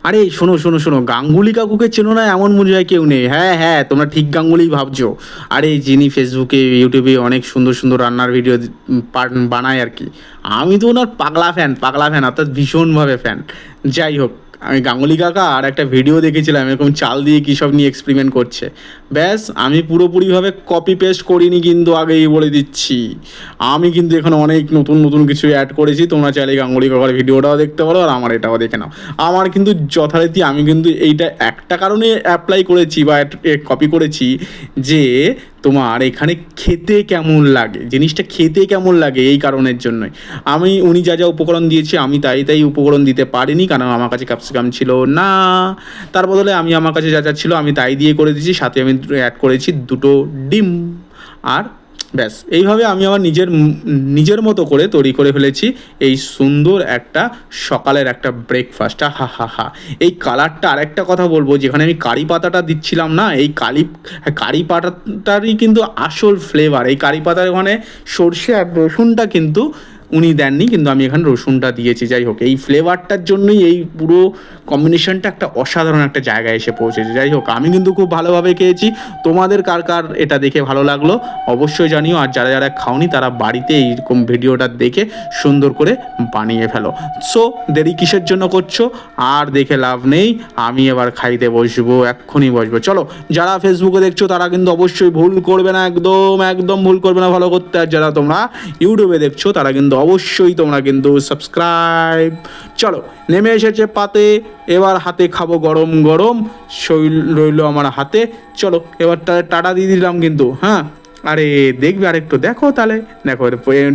আরে শোনো শোনো শোনো, গাঙ্গুলি কাকুকে চেনো না এমন মনে হয় কেউ নেই। হ্যাঁ হ্যাঁ, তোমরা ঠিক গাঙ্গুলি ভাবছো। আরে যিনি ফেসবুকে ইউটিউবে অনেক সুন্দর সুন্দর রান্নার ভিডিও বানায় আর কি। আমি তো ওনার পাগলা ফ্যান, পাগলা ফ্যান অর্থাৎ ভীষণভাবে ফ্যান। যাই হোক, আমি গাঙ্গুলি কাকা আর একটা ভিডিও দেখেছিলাম, এরকম চাল দিয়ে কী সব নিয়ে এক্সপেরিমেন্ট করছে। ব্যাস, আমি পুরোপুরিভাবে কপি পেস্ট করিনি কিন্তু, আগেই বলে দিচ্ছি। আমি কিন্তু এখানে অনেক নতুন নতুন কিছু অ্যাড করেছি। তোমরা চাইলে গাঙ্গুলি কাকার ভিডিওটাও দেখতে পারো আর আমার এটাও দেখে নাও। আমার কিন্তু যথারীতি আমি কিন্তু এইটা একটা কারণে অ্যাপ্লাই করেছি বা কপি করেছি, যে তোমার এখানে খেতে কেমন লাগে, জিনিসটা খেতে কেমন লাগে এই কারণের জন্যই। উনি যা যা উপকরণ দিয়েছে আমি তাই তাই উপকরণ দিতে পারিনি, কারণ আমার কাছে ক্যাপসিকাম ছিল না। তার বদলে আমি আমার কাছে যা যা ছিল আমি তাই দিয়ে করে দিয়েছি, সাথে আমি অ্যাড করেছি দুটো ডিম। আর ব্যাস, এইভাবে আমি আমার নিজের মতো করে তৈরি করে ফেলেছি এই সুন্দর একটা সকালের একটা ব্রেকফাস্ট। হা হা হা। এই কালারটা, আরেকটা কথা বলবো, যেখানে আমি কারি পাতাটা দিচ্ছিলাম না, এই কারি পাতাটারই কিন্তু আসল ফ্লেভার। এই কারি পাতার ওখানে সর্ষে আর রসুনটা কিন্তু উনি দেননি, কিন্তু আমি এখানে রসুনটা দিয়েছি। যাই হোক, এই ফ্লেভারটার জন্যই এই পুরো কম্বিনেশনটা একটা অসাধারণ একটা জায়গায় এসে পৌঁছেছে। যাই হোক, আমি কিন্তু খুব ভালোভাবে খেয়েছি। তোমাদের কার কার এটা দেখে ভালো লাগলো অবশ্যই জানিও। আর যারা যারা খাওনি তারা বাড়িতে এইরকম ভিডিওটা দেখে সুন্দর করে বানিয়ে ফেলো। সো দেরি কিসের জন্য করছো? আর দেখে লাভ নেই, আমি এবার খাইতে বসবো, এক্ষুনি বসবো। চলো, যারা ফেসবুকে দেখছো তারা কিন্তু অবশ্যই ভুল করবে না, একদম একদম ভুল করবে না ফলো করতে। আর যারা তোমরা ইউটিউবে দেখছো তারা কিন্তু অবশ্যই তোমরা কিন্তু সাবস্ক্রাইব। চলো, নেমে এসেছে পাতে, এবার হাতে খাবো গরম গরম, শৈল রইল আমার হাতে। চলো এবার তাহলে টাটা দিয়ে দিলাম কিন্তু, হ্যাঁ। আরে দেখবে আরেকটু দেখো, তাহলে দেখো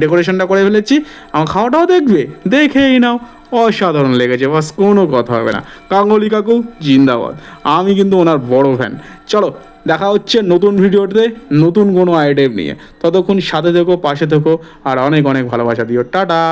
ডেকোরেশনটা করে ফেলেছি, আমার খাওয়াটাও দেখবে, দেখেই নাও। অসাধারণ লেগেছে, বাস কোনো কথা হবে না। গাঙ্গুলি কাকু জিন্দাবাদ, আমি কিন্তু ওনার বড় ফ্যান। চলো, দেখা হচ্ছে নতুন ভিডিওতে নতুন কোনো আইটেম নিয়ে। ততক্ষণ সাথে থেকো, পাশে থেকো, আর অনেক অনেক ভালোবাসা দিও। টাটা।